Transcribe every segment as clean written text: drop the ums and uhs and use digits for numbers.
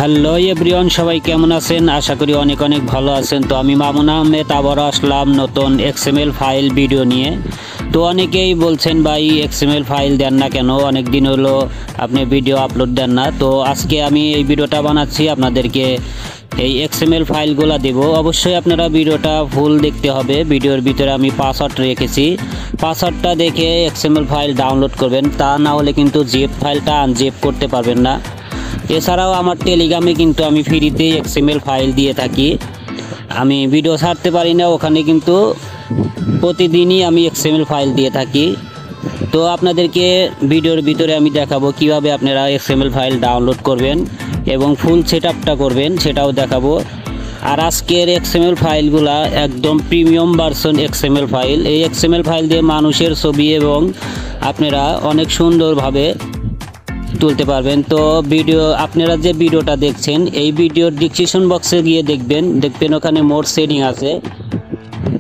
Hello everyone, সবাই কেমন আছেন? আশা করি অনেক অনেক ভালো আছেন। তো আমি মামুন আহমেদ আবারও আসলাম নতুন এক্সএমএল ফাইল ভিডিও নিয়ে। তো অনেকেই বলছেন ভাই এক্সএমএল ফাইল দেন না কেন, অনেক দিন হলো আপনি ভিডিও আপলোড দেন না। তো আজকে আমি এই ভিডিওটা বানাচ্ছি, আপনাদেরকে এই এক্সএমএল ফাইলগুলো দেব। অবশ্যই আপনারা ভিডিওটা ফুল দেখতে হবে। ভিডিওর ভিতরে আমি পাসওয়ার্ড রেখেছি, পাসওয়ার্ডটা দেখে এক্সএমএল ফাইল ডাউনলোড করবেন, তা না হলে কিন্তু জিপ ফাইলটা আনজিপ করতে পারবেন না। এছাড়াও আমার টেলিগ্রামে কিন্তু আমি ফ্রিতে এক্সএমএল ফাইল দিয়ে থাকি। আমি ভিডিও ছাড়তে পারি না, ওখানে কিন্তু প্রতিদিনই আমি এক্সএমএল ফাইল দিয়ে থাকি। তো আপনাদেরকে ভিডিওর ভিতরে আমি দেখাবো কিভাবে আপনারা এক্সএমএল ফাইল ডাউনলোড করবেন এবং ফুল সেটআপটা করবেন, সেটাও দেখাবো। আর আজকের এক্সএমএল ফাইলগুলা একদম প্রিমিয়াম ভার্সন এক্সএমএল ফাইল। এই এক্সএমএল ফাইল দিয়ে মানুষের ছবি এবং আপনারা অনেক সুন্দরভাবে তুলতে পারবেন। তো আপনারা যে ভিডিওটা দেখছেন, এই ভিডিওর ডিসক্রিপশন বক্সে গিয়ে দেখবেন ওখানে মোর সেটিং আছে।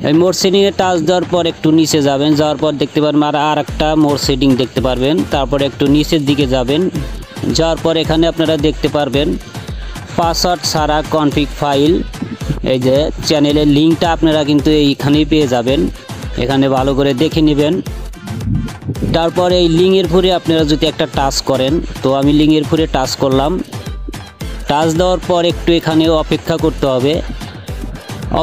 এই মোর সেটিংয়ে টাচ দেওয়ার পর একটু নিচে যাবেন, যাওয়ার পর দেখতে পারবেন আর একটা মোর সেটিং দেখতে পারবেন। তারপরে একটু নিচের দিকে যাবেন, যাওয়ার পর এখানে আপনারা দেখতে পারবেন পাসওয়ার্ড ছাড়া কনফিগ ফাইল। এই যে চ্যানেলের লিঙ্কটা আপনারা কিন্তু এইখানেই পেয়ে যাবেন, এখানে ভালো করে দেখে নেবেন। তারপর এই লিঙ্কের উপরে আপনারা যদি একটা টাচ করেন, তো আমি লিঙ্কের উপরে টাচ করলাম। টাচ দেওয়ার পর একটু এখানে অপেক্ষা করতে হবে।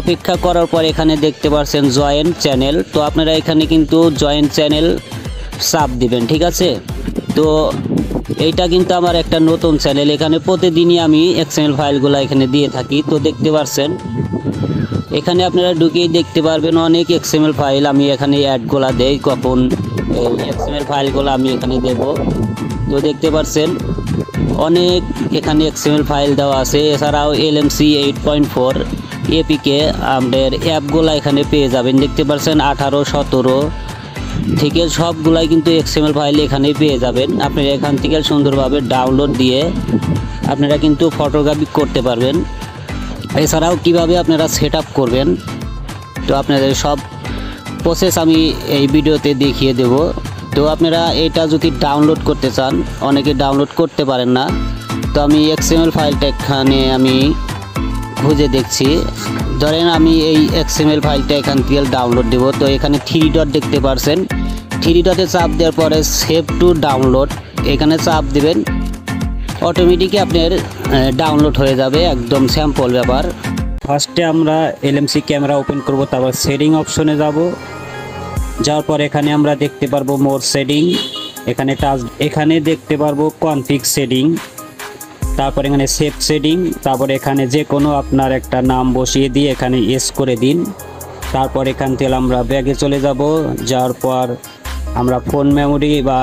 অপেক্ষা করার পর এখানে দেখতে পাচ্ছেন জয়েন চ্যানেল। তো আপনারা এখানে কিন্তু জয়েন চ্যানেল চাপ দিবেন, ঠিক আছে? তো এইটা কিন্তু আমার একটা নতুন চ্যানেল, এখানে প্রতিদিনই আমি এক্সএমএল ফাইলগুলো এখানে দিয়ে থাকি। তো দেখতে পাচ্ছেন এখানে আপনারা ঢুকেই দেখতে পারবেন অনেক এক্সএমএল ফাইল আমি এখানে অ্যাডগুলা দেই, কখন এই এক্সএমএল ফাইলগুলো আমি এখানে দেব। তো দেখতে পাচ্ছেন অনেক এখানে এক্সএমএল ফাইল দেওয়া আছে। এছাড়াও LMC 8.4 APK আমাদের অ্যাপগুলো এখানে পেয়ে যাবেন। দেখতে পাচ্ছেন 18, 17 থেকে সবগুলাই কিন্তু এক্সএমএল ফাইল এখানে পেয়ে যাবেন। আপনারা এখান থেকে সুন্দরভাবে ডাউনলোড দিয়ে আপনারা কিন্তু ফটোগ্রাফি করতে পারবেন। এছাড়াও কিভাবে আপনারা সেট আপ করবেন, তো আপনাদের সব প্রসেস আমি এই ভিডিওতে দেখিয়ে দেব। তো আপনারা এটা যদি ডাউনলোড করতে চান, অনেকে ডাউনলোড করতে পারেন না। তো আমি এক্সএমএল ফাইলটা এখানে আমি খুঁজে দেখছি। ধরেন আমি এই এক্সএমএল ফাইলটা এখান থেকে ডাউনলোড দেব। তো এখানে 3 ডট দেখতে পাচ্ছেন, 3 ডটে চাপ দেওয়ার পরে সেভ টু ডাউনলোড এখানে চাপ দেবেন, অটোমেটিকই আপনার ডাউনলোড হয়ে যাবে, একদম স্যাম্পল ব্যাপার। ফার্স্টে আমরা LMC ক্যামেরা ওপেন করব, তারপর সেটিং অপশনে যাব। যাওয়ার পর এখানে আমরা দেখতে পারবো মোর সেটিং, এখানে দেখতে পারবো কনফিগ সেটিং, তারপর এখানে সেভ সেটিং। তারপর এখানে যে কোনো আপনার একটা নাম বসিয়ে দিয়ে এখানে এস করে দিন। তারপর এখান থেকে আমরা ব্যাগে চলে যাব। যাওয়ার পর আমরা ফোন মেমোরি বা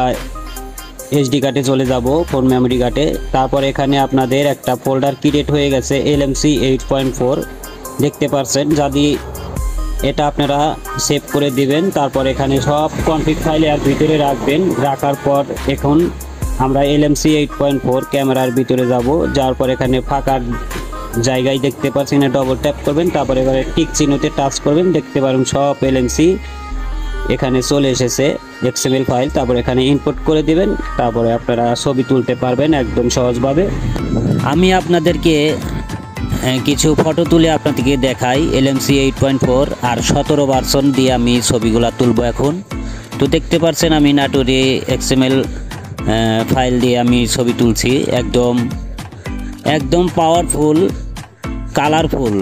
SD কার্ডে চলে যাব, ফোন মেমোরি কার্ডে। তারপর এখানে আপনাদের একটা ফোল্ডার ক্রিয়েট হয়ে গেছে LMC 8.4 দেখতে পাচ্ছেন, যদি এটা আপনারা সেভ করে দিবেন। তারপর এখানে সব কনফিগ ফাইল এর ভিতরে রাখবেন। রাখার পর এখন আমরা LMC 8.4 ক্যামেরার ভিতরে যাব। যাওয়ার পর এখানে ফাঁকা জায়গায় দেখতে পাচ্ছেন, ডবল ট্যাপ করবেন। তারপর এবারে টিক চিহ্নতে টাচ করবেন, দেখতে পারেন সব LMC এখানে চলে এসেছে এক্সএমএল ফাইল। তারপর এখানে ইনপুট করে দিবেন, তারপরে আপনারা ছবি তুলতে পারবেন একদম সহজভাবে। আমি আপনাদেরকে কিছু ফটো তুলে আপনাদেরকে দেখাই। LMC 8.4 আর 17 ভার্সন দিয়ে আমি ছবিগুলা তুলবো এখন। তো দেখতে পাচ্ছেন আমি নাটুরি এক্সএমএল ফাইল দিয়ে আমি ছবি তুলছি, একদম পাওয়ারফুল কালারফুল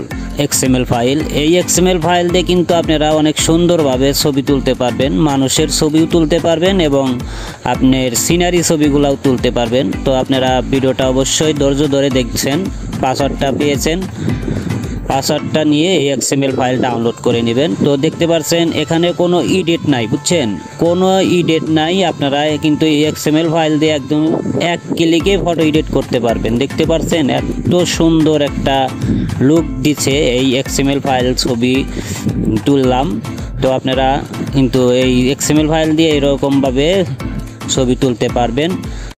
এক্সএমএল ফাইল। এই এক্সএমএল ফাইল দিয়ে কিন্তু আপনারা অনেক সুন্দরভাবে ছবি তুলতে পারবেন, মানুষের ছবিও তুলতে পারবেন এবং আপনার সিনারি ছবিগুলোও তুলতে পারবেন। তো আপনারা ভিডিওটা অবশ্যই ধৈর্য ধরে দেখছেন। পাসওয়ার্ডটা পেয়েছেন, পাসওয়ার্ডটা নিয়ে এই এক্সএমএল ফাইল ডাউনলোড করে নেবেন। তো দেখতে পাচ্ছেন এখানে কোনো এডিট নাই, বুঝছেন, কোনো এডিট নাই। আপনারা কিন্তু এই এক্সএমএল ফাইল দিয়ে একদম এক ক্লিকে ফটো এডিট করতে পারবেন। দেখতে পাচ্ছেন এত সুন্দর একটা লুক দিচ্ছে এই এক্সএমএল ফাইল ছবি তুললাম। তো আপনারা কিন্তু এই এক্সএমএল ফাইল দিয়ে এরকমভাবে ছবি তুলতে পারবেন।